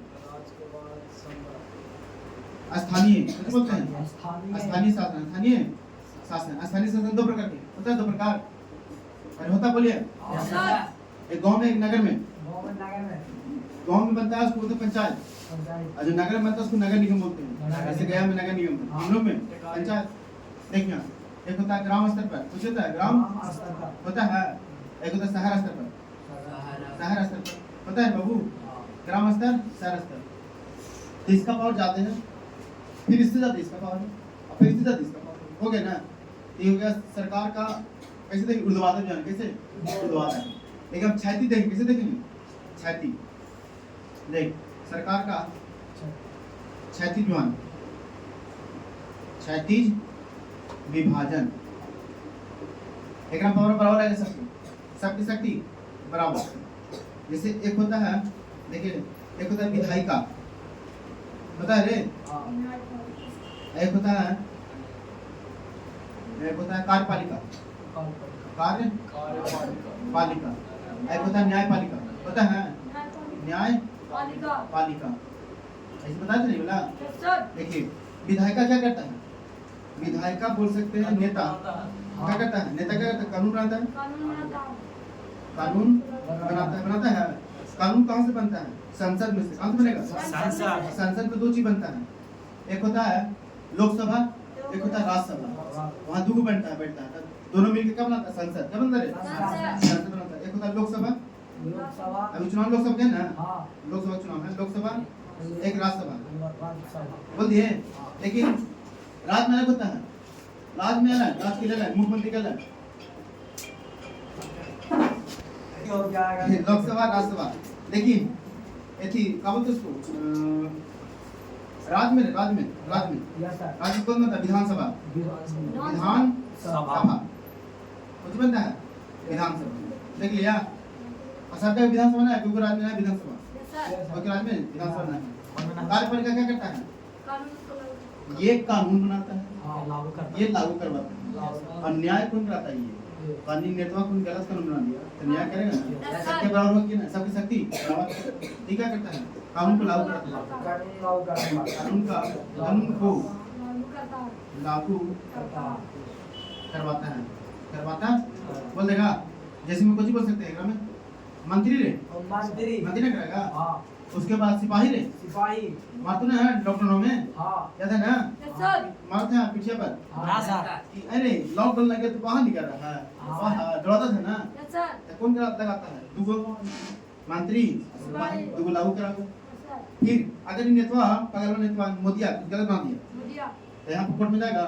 स्थानीय, क्या बोलते हैं? स्थानीय शासन। स्थानीय शासन दो प्रकार के होता है, दो प्रकार अरे होता बोलिए। एक गांव में, एक नगर में। गांव में बनता है उसको बोलते हैं पंचायत, और जो नगर में बनता है उसको नगर निगम बोलते हैं। जैसे गया में नगर निगम, तीनों में पंचायत। देखिए एक होता है ग्राम स्तर पर, कुछ होता है ग्राम होता है, एक होता है शहर स्तर पर, शहर स्तर पर होता है बाबू, ग्राम स्तर, शहर स्तर। तो इसका पावर जाते हैं, फिर इससे जाते इसका पावर, और फिर इससे जाते इसका पावर, हो गया ना। ये हो गया सरकार का। कैसे देखेंगे? ऊर्ध्वाधर ज्ञान, कैसे ऊर्ध्वाधर। लेकिन हम क्षैतिज देखेंगे, कैसे देखेंगे? क्षैतिज देख सरकार का क्षैतिज ज्ञान, क्षैतिज विभाजन। एक पावर बराबर है सबकी शक्ति बराबर। जैसे एक होता है, देखिए एक होता है विधायिका, पता है रे? एक होता है कार्यपालिका, कार्यपालिका। एक होता है न्यायपालिका, पता है? न्यायपालिका ऐसे बता दे नहीं बोला। देखिए विधायिका क्या करता है? विधायिका बोल सकते हैं, नेता क्या करता है, नेता क्या करता है, कानून बनाता है, कानून बनाता है। कानून कहाँ से बनता है, संसद में से। कहाँ से बनेगा, संसद में दो चीज बनता है, एक होता है लोकसभा, एक होता है राज्यसभा। वहाँ दो बैठता है, दोनों मिलकर क्या बनाता है, संसद। क्या बनता है, संसद बनाता है। एक होता है लोकसभा, अभी चुनाव लोकसभा के ना, लोकसभा चुनाव है, लोकसभा एक राज्यसभा बोल दिए। लेकिन राज में अलग होता है, राज में अलग, राज के अलग, मुख्यमंत्री का अलग, लोकसभा राज्यसभा। लेकिन एथी क्या बोलते उसको, राज्य में कौन बनता है, विधानसभा, विधानसभा कुछ बनता है, विधानसभा। देख लिया, असर का विधानसभा ना है, क्योंकि राज्य में है विधानसभा, क्योंकि राज्य में विधानसभा ना है। कार्यपालिका क्या करता है, ये कानून बनाता है, ये लागू करवाता है। और न्याय कौन कराता है, ये कानूनी नेता कौन गलत कानून बना दिया तो न्याय करेगा ना, सबके बराबर होगी ना, सबकी शक्ति बराबर। ठीक क्या करता है, कानून को लागू करता है, कानून को लागू करवाता बोल देगा। जैसे में कुछ बोल सकते हैं में मंत्री रे, मंत्री ना करेगा। उसके बाद सिपाही मारते ना लॉकडाउन में, क्या था ना, मारते हैं पिछे पर। अरे लॉकडाउन लगे तो बाहर निकल रहा है, बाहर दौड़ाता था ना, तो कौन लगाता है, दूगो मंत्री, दूगो लागू कराओ। फिर अगर नेतवा पगल नेतवा मोदिया गलत बना दिया तो यहाँ कोर्ट में जाएगा,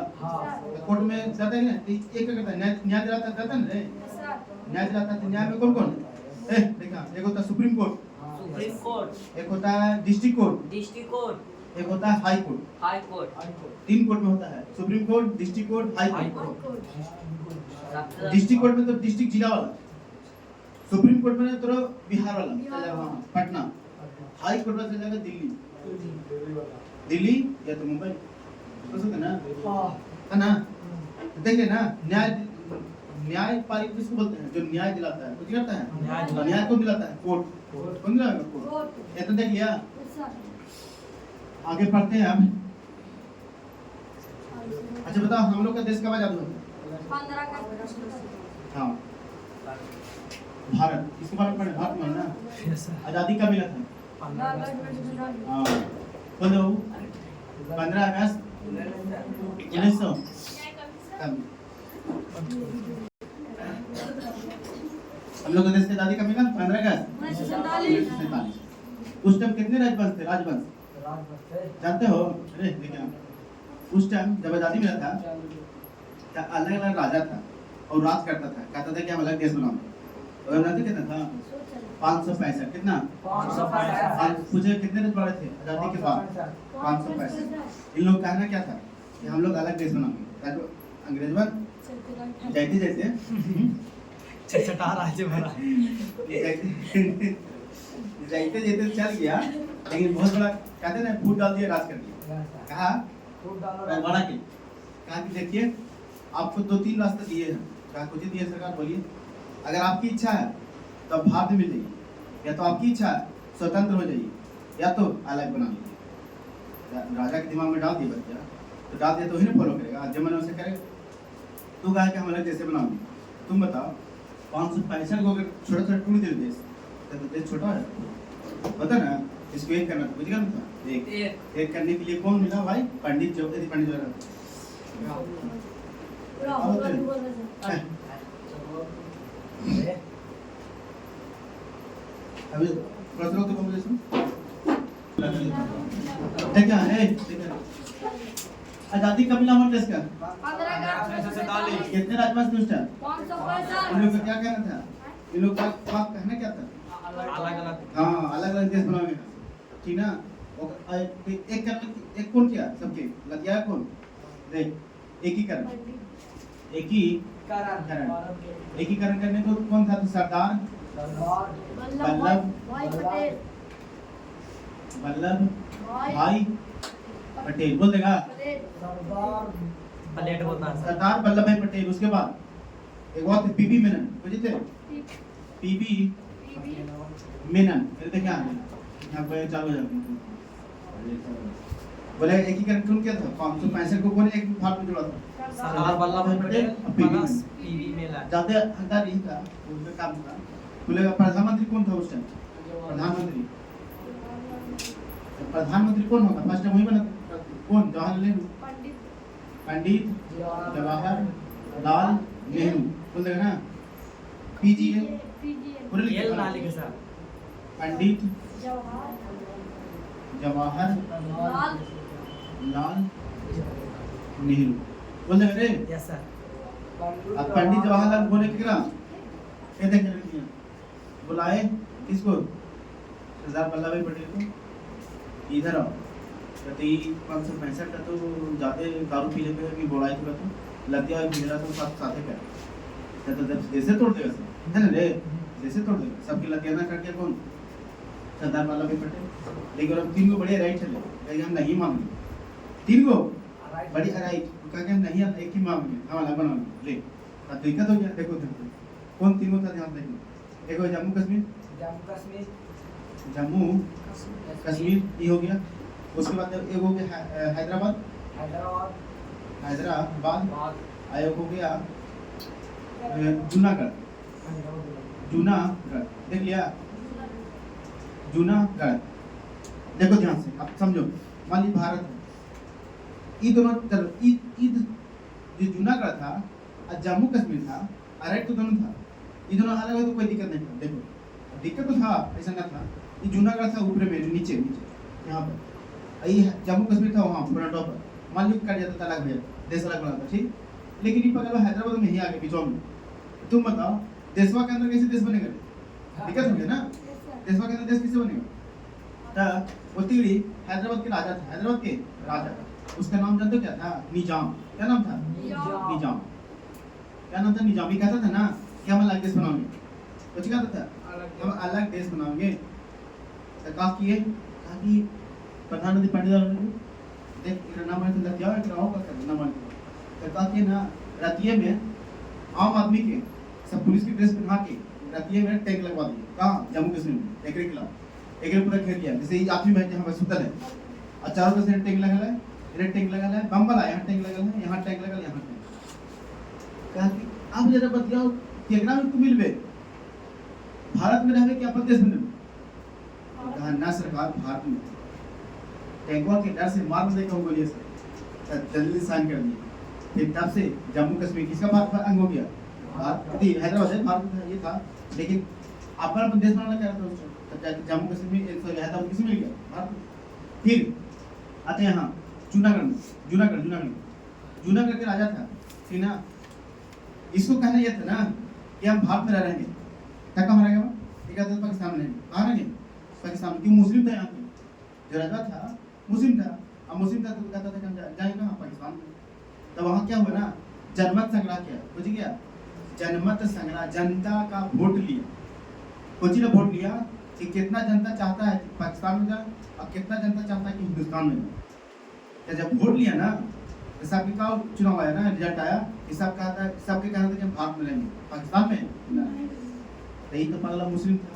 कोर्ट में जाता है ना, एक करता है न्याय दिलाता है ना रे, न्याय दिलाता है। न्याय में कौन कौन है, देखा, एक होता है सुप्रीम कोर्ट, एक होता है डिस्ट्रिक्ट कोर्ट, एक होता है हाई कोर्ट। तीन कोर्ट में होता है, supreme court, district court, high court. District court में तो डिस्ट्रिक्ट जिला वाला, सुप्रीम कोर्ट में तो बिहार वाला पटना, हाई कोर्ट में चला जाएगा दिल्ली या तो मुंबई, है ना। देखिए ना, न्यायपालिका किसको बोलते हैं, जो न्याय दिलाता है, कुछ करता है, न्याय कौन दिलाता है, कोर्ट। कौन दिलाएगा, कोर्ट। इतना देख लिया, आगे पढ़ते हैं हम। अच्छा बताओ, हम लोग का देश कब आजाद हुआ, 15 हाँ, भारत, इसके बारे में पढ़े, भारत में ना आजादी कब मिला था, हाँ बोलो 15 अगस्त 1900। हम लोग का देश की आजादी कब मिला, 15 अगस्त 1947। उस टाइम कितने राजवंश थे, राजवंश जानते हो, अरे देखिए उस टाइम जब आजादी मिला था, क्या अलग अलग राजा था और राज करता था, कहता था कि हम अलग देश बनाओगे। और बनाते कितना था, 565। कितना, 565। पूछे कितने रजवाड़े थे आजादी के बाद, 565। इन लोग कहना क्या था कि हम लोग अलग देश बनाएंगे। अंग्रेजवा जाते जाते चटा राज्य भरा जाते जाते चल गया, लेकिन बहुत बड़ा कहते ना, फूट डाल दिया, राज कर दिया। कहा बड़ा के कहा कि देखिए आपको 2-3 रास्ते दिए हैं, कहा कुछ ही दिए सरकार, बोलिए। अगर आपकी इच्छा है तो आप भारत में मिल जाइए, या तो आपकी इच्छा है स्वतंत्र हो जाइए, या तो अलग बना लीजिए। राजा के दिमाग में डाल दिया बच्चा, तो डाल दिया तो ही ना फॉलो करेगा, जब मैंने उसे करेगा। तू कहा कि हम अलग जैसे बनाओगे, तुम बताओ 565 को अगर छोटा छोटा टूट दे देश, तो देश छोटा है, पता ना। इसको एक करना था, बुझेगा ना, एक करने के लिए कौन मिला भाई, पंडित जवाहरलाल पंडित अभी प्रश्न तो कौन जैसे देखा है, देखा आजादी कब मिला हमारे देश का, 15 कितने राजवंश थे उस टाइम, 565। इन लोग का क्या कहना था, इन लोग का कहना क्या था, अलग अलग, हाँ अलग अलग देश बनाओगे, ठीक ना। एक कौन किया, सबके लगिया कौन, देख एकीकरण, एकीकरण करने को कौन था, तो सरदार वल्लभ भाई पटेल, बोल देगा प्लेट बोलता है सरदार वल्लभ भाई पटेल। उसके बाद एक और थे पीबी मेनन, बुझे थे, पीबी मेनन। फिर देखिए यहाँ पे चालू हो जाएगा, बोले एकीकरण कौन किया था 565 को कौन एक भाग में जोड़ा था सरदार वल्लभ भाई पटेल प्लस पीवी मेला ज्यादा हकदार यही था उनका काम था। बोले प्रधानमंत्री कौन था उस टाइम प्रधानमंत्री कौन होगा फर्स्ट टाइम वही बना कौन जवाहरलाल नेहरू पंडित जवाहरलाल नेहरू बोल देगा ना पीजीए पूरे लिखे एल ना लिखे सर पंडित जवाहरलाल नेहरू बोल देगा रे यस सर अब पंडित जवाहरलाल बोले कितना ये देख रहे हैं बुलाए किसको सरदार वल्लभ भाई पटेल को इधर आओ कहते 565 का तो ज्यादा दारू पी लेते भी बोला है तो लतिया गुजरा तो सब साथे कर तो जब जैसे तोड़ देगा सब है ना रे जैसे तोड़ देगा सबकी लतिया ना करके कौन सरदार वल्लभ भाई पटेल लेकिन अब 3 को बढ़िया राइट चले लेकिन हम नहीं मांगे 3 को बढ़िया राइट कहा कि हम नहीं एक ही मांगे हम अलग बना ले अब दिक्कत हो गया देखो कौन 3 था ध्यान देखो एक हो जम्मू कश्मीर जम्मू कश्मीर ये हो गया उसके बाद एक हो गया हैदराबाद आयोग हो गया जूनागढ़ देख लिया जूनागढ़ देखो ध्यान से अब समझो मान ली भारत ये दोनों चलो ईद जो जूनागढ़ था और जम्मू कश्मीर था राइट तो दोनों था ये दोनों अलग है तो कोई दिक्कत नहीं था देखो दिक्कत तो था ऐसा ना था ये जूनागढ़ था ऊपर में नीचे यहाँ पर ये जम्मू कश्मीर था वहाँ पूरा टॉप मान लो कट जाता था अलग भैया देश अलग बना था ठीक लेकिन ये पकड़ो हैदराबाद में ही आ गए बीचों में तुम बताओ देशवा के अंदर कैसे देश बनेगा दिक्कत हो गया ना देशवा के अंदर देश कैसे बनेगा वो तिगड़ी हैदराबाद के राजा था हैदराबाद के राजा उसका नाम जानते हो क्या था निजाम क्या नाम था निजाम क्या नाम था निजाम ये कहता था ना कि हम अलग देश बनाएंगे कुछ कहता था हम अलग देश बनाएंगे तो कहा किए कहा कि प्रधानमंत्री पंडित जवाहरलाल नेहरू देख इनका नाम है तो लग जाओ एक राव का करना मान तो कहा कि ना रतिये में आम आदमी के सब पुलिस की ड्रेस पहना के रतिये में टैंक लगवा दिए कहाँ जम्मू कश्मीर में एक खिलाफ एक पूरा घेर लिया जैसे ये आखिरी में जहाँ सुतल है और चारों तरफ से टैंक लगा है इधर टैंक लगा है बम्बल है यहाँ टैंक लगा है यहाँ टैंक लगा यहाँ टैंक कहा कि आप जरा बताओ केकरा में तू मिलबे भारत में रहबे क्या प्रदेश में कहा ना सरकार भारत में टैंकवा के डर से मार दे कहूँ बोलिए सर जल्दी साइन कर दिए फिर तब से जम्मू कश्मीर किसका भारत अंग हो गया भारत हैदराबाद है भारत ये था लेकिन अपना देश बनाना क्या था उसको जम्मू कश्मीर हैदराबाद किसे मिल गया भारत फिर आते हैं यहाँ जूनागढ़ के राजा था ठीक ना इसको कहना यह था ना कि हम भारत में रह रहेंगे क्या कहाँ रहेगा एक आदमी पाकिस्तान में कहाँ रहेंगे पाकिस्तान क्यों मुस्लिम था यहाँ पे जो राजा था मुस्लिम था अब मुस्लिम था तो कहता था कि हम जाएंगे कहाँ पाकिस्तान में तो वहाँ क्या हुआ ना जनमत संग्रह किया बुझ गया जनमत संग्रह जनता का वोट लिया कुछ ने वोट लिया कि कितना जनता चाहता है पाकिस्तान में जाए और कितना जनता चाहता है कि हिंदुस्तान में जाए जब वोट लिया ना तो सबके का चुनाव आया ना रिजल्ट आया कि सब कहा था सबके कहना था कि हम भारत में रहेंगे पाकिस्तान में तो यही तो पगला मुस्लिम था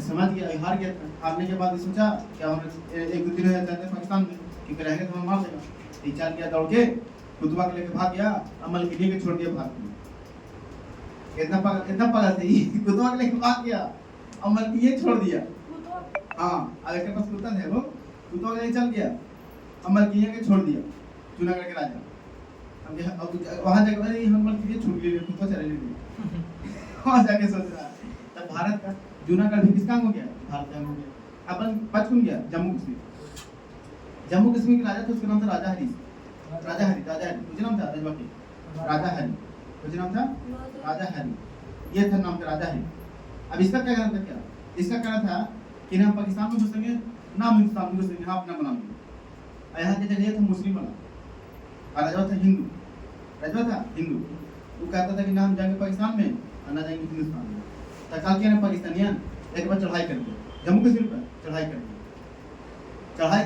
समझ गया हार गया था हारने के बाद सोचा क्या हम एक दो दिन जाते पाकिस्तान में क्योंकि रहेंगे तो हम मार देगा ये चाल किया दौड़ के कुतुबा के लेके भाग गया अमल के लिए छोड़ दिया भारत में कितना पागल थे कुतुबा के लेके भाग गया अमल के लिए छोड़ दिया हाँ अगर के पास कुत्ता थे वो कुतुबा के लिए चल गया अमल के लिए छोड़ दिया जूनागढ़ के राजा अब वहां जाकर अरे अमल के लिए छूट लिए कुत्ता चले गए वहां जाके सोच रहा तब भारत का जूनागढ़ भी किसका हो गया भारत का हो गया अपन पचकुन गया जम्मू कश्मीर के राजा थे उसका नाम था राजा हरी मुझे नाम था राजवाकी राजा हरी मुझे नाम था राजा हरी ये था नाम था राजा हरी अब इसका क्या कहना था क्या इसका कहना था कि ना पाकिस्तान में घुसेंगे ना हिंदुस्तान में घुसेंगे ना अपना बनाएंगे यहाँ की जगह था मुस्लिम बना और राजा था हिंदू वो कहता था कि ना हम जाएंगे पाकिस्तान में और ना जाएंगे हिंदुस्तान में तका किया ना पाकिस्तानियन एक बार चढ़ाई कर दिया जम्मू कश्मीर पर चढ़ाई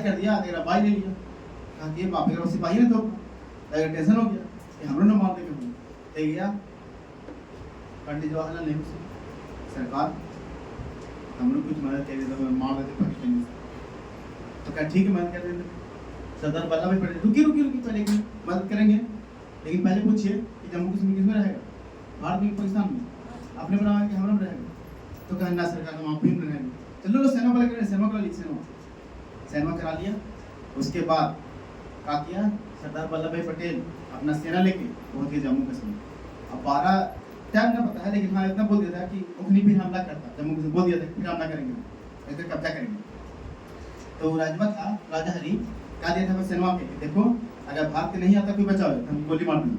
कर दिया तेरा भाई ले लिया कहा कि बाप रे सिपाही ने तो टेंशन हो गया कि हम लोग ना मार देंगे ले गया पंडित जवाहरलाल नेहरू से सरकार हम लोग कुछ मदद कर देते मार देते पाकिस्तानी तो क्या ठीक है मदद कर देते सरदार वल्लभ भाई पटेल, रुकी रुकी रुकी पहले एक मिनट, मदद करेंगे, लेकिन पहले पूछिए कि जम्मू कश्मीर किसमें रहेगा, भारत में कि पाकिस्तान में, आपने बनाया कि हमारा में रहेगा, तो कहा ना सरकार हम आप ही में रहेंगे, चलो लो सैनमा वाला करें, सैनमा करा लीजिए, सैनमा करा लिया। उसके बाद क्या किया, सरदार वल्लभ भाई पटेल अपना सेना लेके पहुंच गए जम्मू कश्मीर। अब 12 टाइम ना पता है, लेकिन हाँ इतना बोल दिया था कि उखनी फिर हमला करता, जम्मू कश्मीर बोल दिया था फिर हमला करेंगे, ऐसे कब्जा करेंगे। तो राजवा था, राजा हरी क्या दिया था सेना पे, देखो अगर भाग के नहीं आता कोई बचाओ तो हम गोली मार देंगे,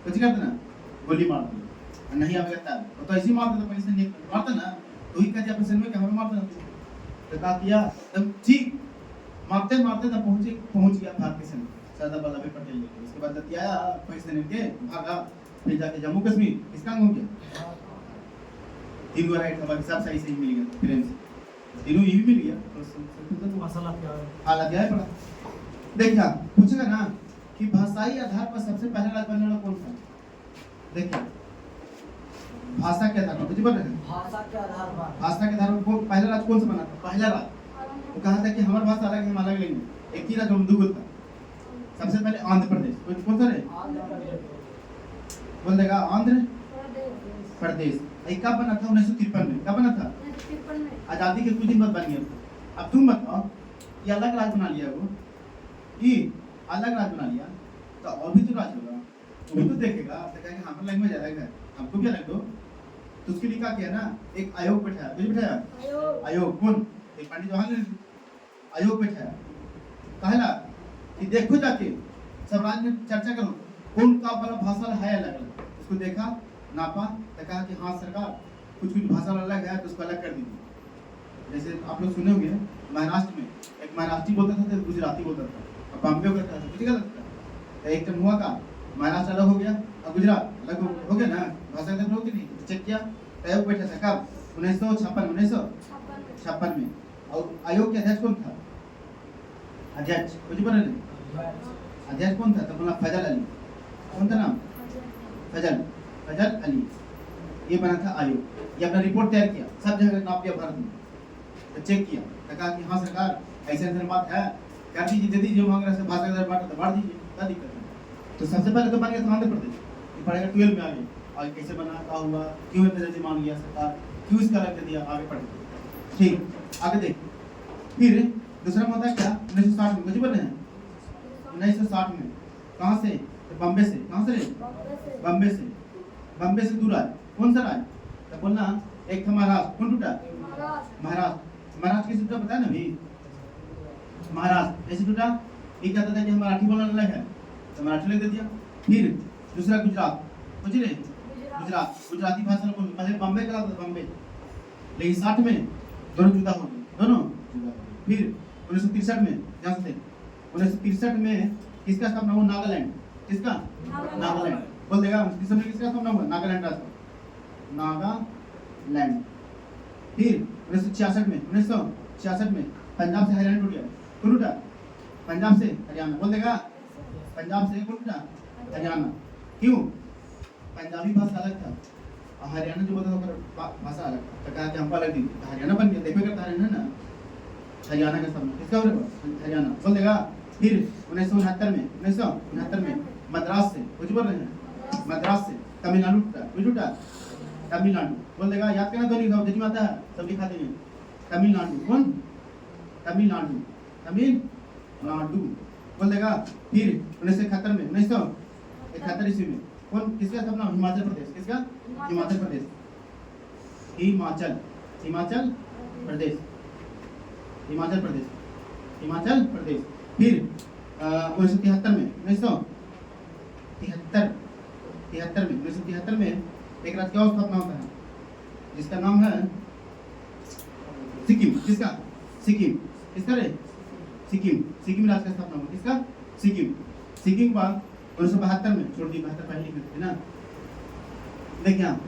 कुछ करते ना गोली मार देंगे, नहीं आवेगा तो ऐसे ही मार देता, पैसे नहीं मारता ना, तो ही कहते अपने सेना में क्या हमें मार देना। तो क्या किया, तब ठीक मारते मारते तब पहुंच गया भारत के सेना सरदार वल्लभ भाई पटेल लेके। उसके बाद जब आया पैसे लेके भागा, फिर जाके जम्मू कश्मीर किसका हो गया, तीनों राइट था, बाकी सब सही सही मिल गया, फ्रेंड्स तीनों ये भी मिल गया, तो मसाला क्या है? हालत क्या है पड़ा। देखिए पूछेगा ना कि भाषाई आधार पर सबसे पहला राज्य बनने वाला कौन था, देखिए भाषा के आधार पर, बुझ पा रहे हैं, भाषा के आधार पर, भाषा के आधार पर पहला राज्य कौन सा बना था, पहला राज्य वो कहा था कि हमारी भाषा अलग है, हम अलग लेंगे, एक ही राज्य हम दो बोलता। सबसे पहले आंध्र प्रदेश, कौन सा है बोल देगा, आंध्र प्रदेश। ये कब बना था, 1953 में, कब बना था, आजादी के कुछ दिन बाद बन गया। अब तुम बताओ ये अलग राज्य बना लिया, वो ये अलग राज्य बना लिया, तो और भी तो राज्य होगा, वो भी तो देखेगा, तो कहेगा हमारा लैंग्वेज अलग है, हमको भी अलग दो। तो उसके लिए क्या किया ना, एक आयोग बैठाया, कुछ बैठाया आयोग, कौन, एक पंडित जवाहरलाल नेहरू आयोग बैठाया, कहला कि देखो जाके सब राज्य में चर्चा करो कौन का वाला भाषा है अलग अलग, उसको देखा नापा, तो कहा कि हाँ सरकार कुछ कुछ भाषा अलग है तो उसको अलग कर दीजिए। जैसे आप लोग सुने होंगे महाराष्ट्र में एक महाराष्ट्री बोलता था, तो गुजराती बोलता था, और बॉम्बे को करता था, कुछ गलत था, तो एक टर्म हुआ का महाराष्ट्र अलग हो गया और गुजरात अलग हो गया ना, भाषा अलग होगी नहीं, तो चेक किया, आयोग बैठा था कब, 1956 में। और आयोग के अध्यक्ष कौन था, अध्यक्ष कुछ बोले नहीं, अध्यक्ष कौन था, तो बोला फजल अली, कौन था नाम, फजल अली, ये बना था आयोग। ये अपना रिपोर्ट तैयार किया, सब जगह नाप दिया भारत में, तो चेक किया, तो कहा कि हाँ सरकार ऐसे ऐसे बात है, कर दीजिए, दे दीजिए, मांग रहे भाषा का बांटा तो बांट दीजिए, क्या दिक्कत है। तो सबसे पहले तो बन गया था आंध्र प्रदेश, ये पढ़ेगा 12 में आगे, और कैसे बना, क्या हुआ, क्यों इतना मांग लिया सरकार, क्यों इसका अलग कर दिया, आगे पढ़े, ठीक आगे देख। फिर दूसरा मुद्दा क्या, 1960 में, मुझे बोल रहे हैं 1960 में, कहाँ से, तो बम्बे से, कहाँ से, बम्बे से दूर आए, कौन सा राज्य, तो बोलना एक था महाराष्ट्र, कौन टूटा, महाराष्ट्र कैसे टूटा पता है ना भी, महाराष्ट्र कैसे टूटा, ये कहता था कि हम मराठी बोलना अलग है, तो मराठी लिख दे दिया। फिर दूसरा गुजरात, समझ रहे, गुजराती भाषा बोल, पहले बम्बे का था, बम्बे, लेकिन 60 में दोनों जुदा हो गए, दोनों जुदा। फिर 1963 में, जहाँ से 1963 में किसका स्थापना हुआ, नागालैंड, किसका, नागालैंड बोल देगा, 1963 में किसका स्थापना हुआ, नागालैंड राष्ट्र, नागालैंड। फिर 1966 में पंजाब से हरियाणा टूट गया, कौन टूटा, पंजाब से हरियाणा, बोल देगा पंजाब से कौन टूटा, हरियाणा, क्यों, पंजाबी भाषा अलग था और हरियाणा जो बोलता था भाषा अलग था, तो कहा कि हमको अलग दी, हरियाणा बन गया, देखो करता हरियाणा ना, हरियाणा का स्थापना किसका हो रहा, हरियाणा, बोल देगा। फिर 1969 में मद्रास से, कुछ बोल रहे हैं, मद्रास से तमिलनाडु टूटा, तमिलनाडु, बोल देगा, याद करना, तो नहीं जज आता है, सब लिखाते हैं, तमिलनाडु, कौन, तमिलनाडु, बोल देगा। फिर 1971 में, 1971 ईस्वी में कौन, किसका स्थापना, हिमाचल प्रदेश, किसका, हिमाचल प्रदेश, हिमाचल प्रदेश। फिर 1973 में, 1973 में एक राज्य का स्थापना होता है जिसका नाम है सिक्किम, किसका, किसका रे, सिक्किम राज्य का स्थापना हुआ, किसका, सिक्किम के बाद 1972 में, छोड़ दी 72 पहले लिखे थे ना, देखिए आप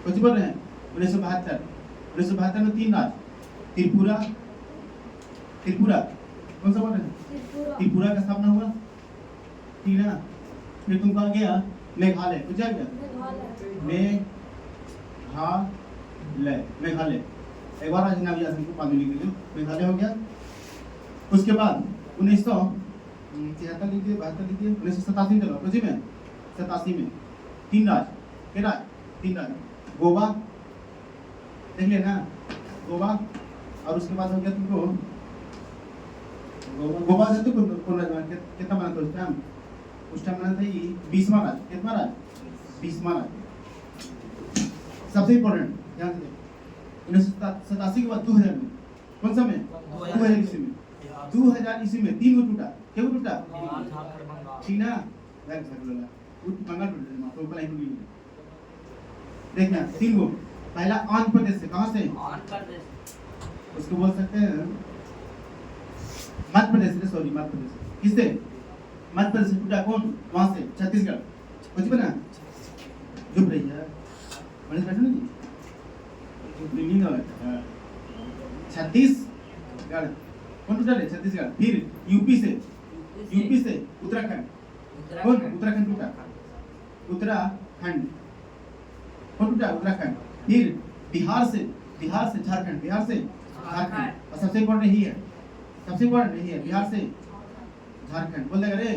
कुछ बोल रहे हैं, 1972 में 3 राज्य, त्रिपुरा, कौन सा बोल रहे हैं, त्रिपुरा का स्थापना हुआ, ठीक है ना। फिर तुम कहा गया मेघालय, कुछ गया, मेघालय, एक बार आज नाम याद हमको, मेघालय हो गया। उसके बाद 1973 लिखिए 72 लिखिए 1987 चलो अप्रोची में 87 में तीन राज के राज तीन राज गोवा देख लिया ना गोवा और उसके बाद हो गया तुमको गोवा से तो कौन राज कितना बना था उस टाइम बना था ये 20वां राज कितना राज 20वां राज सबसे इम्पोर्टेंट ध्यान से 1987 के बाद 2000 में कौन सा में 2000 ईस्वी में 2000 ईस्वी में तीन गो टूटा क्या गो टूटा बिहार झारखंड बंगाल चीना बैग झगड़ा बंगाल टूटा मां तो पलाई टूटी देखना तीन गो पहला आंध्र प्रदेश से कहां से ऑन कर दे उसको बोल सकते हैं मध्य प्रदेश से सॉरी मध्य प्रदेश किससे मध्य प्रदेश से टूटा कौन वहां से छत्तीसगढ़ कुछ बना चुप रही है मैंने बैठो ना जी ब्रिंगिंग का छत्तीसगढ़ कौन टूटा रे छत्तीसगढ़ फिर यूपी से उत्तराखंड कौन उत्तराखंड टूटा उत्तराखंड कौन टूटा उत्तराखंड फिर बिहार से झारखंड और सबसे इम्पोर्टेंट यही है बिहार से झारखंड बोल देगा रे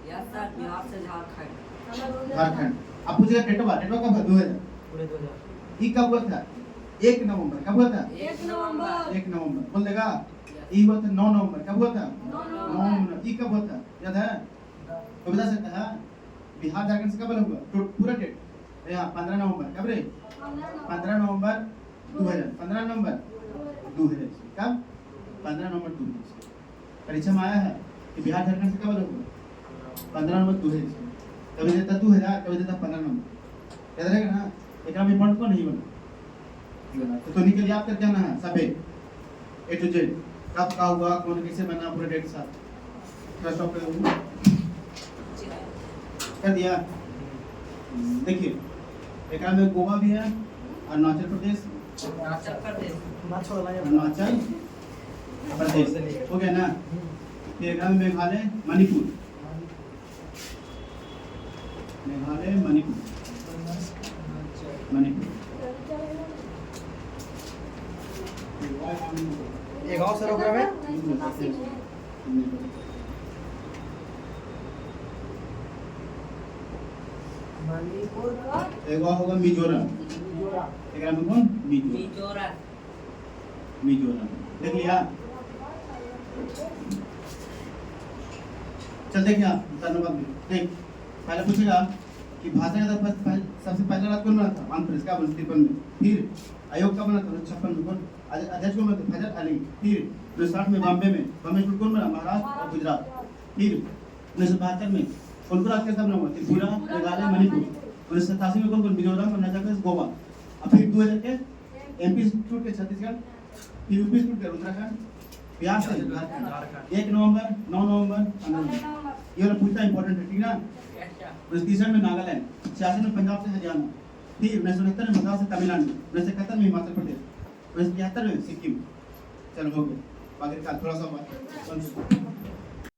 यस सर बिहार से झारखंड झारखंड अब पूछेगा डेट ऑफ बर्थ कब है 2000 पूरे 2000 ये कब हुआ था 1 नवंबर कब हुआ था 1 नवंबर 1 नवंबर बोल देगा ये हुआ था 9 नवंबर कब हुआ था 9 9 नवंबर ये कब हुआ था याद है तो बता सकता है बिहार झारखंड से कब अलग हुआ तो पूरा डेट यहाँ 15 नवंबर कब रे 15 नवंबर 2000 15 नवंबर 2000 कब 15 नवंबर 2000 परीक्षा में आया है कि बिहार झारखंड से कब अलग हुआ 15 नवंबर 2000 कभी देता 2000 कभी देता 15 नवंबर याद रहेगा ना एक नाम इम्पोर्टेंट को नहीं बना तो निकल याद कर जाना है सब ए टू जेड कब का हुआ कौन कैसे बना पूरे डेट साथ फर्स्ट ऑफ कर दिया देखिए एक में गोवा भी है अरुणाचल प्रदेश अरुणाचल प्रदेश ना छोड़ना है अरुणाचल प्रदेश हो गया ना फिर एक में मेघालय मणिपुर ये गांव से रोक रहे हैं एक और होगा मिजोरम एक में कौन मिजोरम देख लिया चल देख यहाँ धन्यवाद देख पहले पूछेगा कि भाषा का सबसे पहला रात कौन बना था आंध्र प्रदेश का 53 में फिर आयोग का बना था 56 में कौन अध्यक्ष कौन बना था फैजल अली फिर 1960 में बॉम्बे में कौन बना महाराष्ट्र और गुजरात फिर 1972 में कौन को राज्य का बना हुआ त्रिपुरा मेघालय मणिपुर 1987 में कौन मिजोरम अरुणाचल प्रदेश गोवा अब फिर 2000 के एमपी टूट के छत्तीसगढ़ फिर यूपी टूट के उत्तराखंड बिहार से झारखंड 1 नवंबर 9 नवंबर 15 नवंबर ये वाला पूछता इंपॉर्टेंट है ठीक ना 1963 में नागालैंड 86 में पंजाब से हरियाणा फिर 1969 में मद्रास से तमिलनाडु 1971 में हिमाचल प्रदेश 1973 में सिक्किम चलो हो गया बाकी का थोड़ा सा बात